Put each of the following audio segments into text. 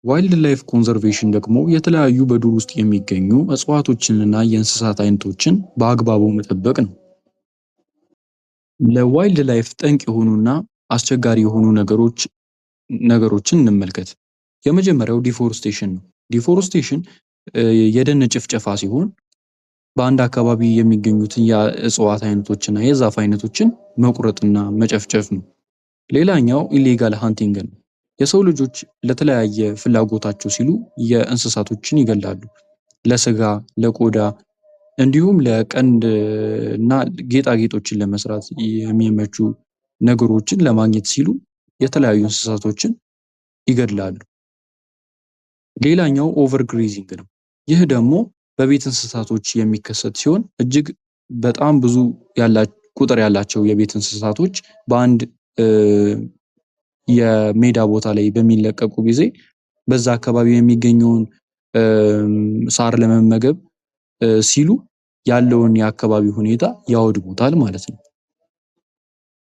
ዋይልድ ላይፍ ኮንዘርቬሽን ደግሞ የተለያዩ በዱር ውስጥ የሚገኙ እጽዋቶችንና የእንስሳት አይነቶችን በአግባቡ መጠበቅ ነው። ለዋይልድ ላይፍ ጠንቅ የሆኑና አስቸጋሪ የሆኑ ነገሮችን እንመልከት። የመጀመሪያው ዲፎረስቴሽን ነው። ዲፎረስቴሽን የደን ጭፍጨፋ ሲሆን በአንድ አካባቢ የሚገኙትን የእጽዋት አይነቶችና የዛፍ አይነቶችን መቁረጥና መጨፍጨፍ ነው። ሌላኛው ኢሌጋል ሃንቲንግ ነው። የሰው ልጆች ለተለያየ ፍላጎታቸው ሲሉ የእንስሳቶችን ይገላሉ። ለስጋ፣ ለቆዳ እንዲሁም ለቀንድ እና ጌጣጌጦችን ለመስራት የሚመቹ ነገሮችን ለማግኘት ሲሉ የተለያዩ እንስሳቶችን ይገድላሉ። ሌላኛው ኦቨር ግሬዚንግ ነው። ይህ ደግሞ በቤት እንስሳቶች የሚከሰት ሲሆን እጅግ በጣም ብዙ ቁጥር ያላቸው የቤት እንስሳቶች በአንድ የሜዳ ቦታ ላይ በሚለቀቁ ጊዜ በዛ አካባቢ የሚገኘውን ሳር ለመመገብ ሲሉ ያለውን የአካባቢ ሁኔታ ያወድሙታል ማለት ነው።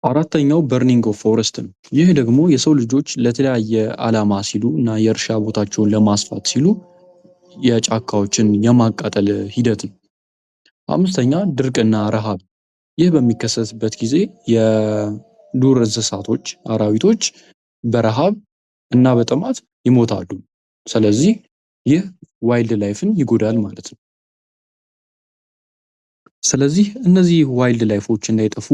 አራተኛው በርኒንግ ኦፍ ፎረስት ነው። ይህ ደግሞ የሰው ልጆች ለተለያየ ዓላማ ሲሉ እና የእርሻ ቦታቸውን ለማስፋት ሲሉ የጫካዎችን የማቃጠል ሂደት ነው። አምስተኛ ድርቅና ረሃብ። ይህ በሚከሰትበት ጊዜ የዱር እንስሳቶች፣ አራዊቶች በረሃብ እና በጥማት ይሞታሉ። ስለዚህ ይህ ዋይልድ ላይፍን ይጎዳል ማለት ነው። ስለዚህ እነዚህ ዋይልድ ላይፎች እንዳይጠፉ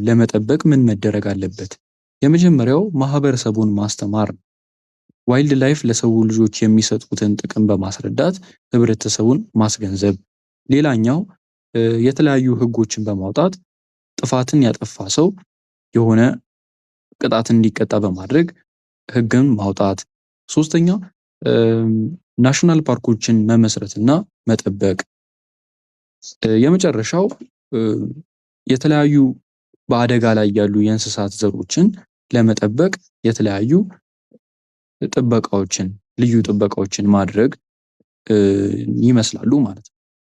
ለመጠበቅ ምን መደረግ አለበት? የመጀመሪያው ማህበረሰቡን ማስተማር ነው። ዋይልድ ላይፍ ለሰው ልጆች የሚሰጡትን ጥቅም በማስረዳት ህብረተሰቡን ማስገንዘብ። ሌላኛው የተለያዩ ህጎችን በማውጣት ጥፋትን ያጠፋ ሰው የሆነ ቅጣት እንዲቀጣ በማድረግ ህግን ማውጣት። ሶስተኛ ናሽናል ፓርኮችን መመስረትና መጠበቅ። የመጨረሻው የተለያዩ በአደጋ ላይ ያሉ የእንስሳት ዘሮችን ለመጠበቅ የተለያዩ ልዩ ጥበቃዎችን ማድረግ ይመስላሉ ማለት ነው።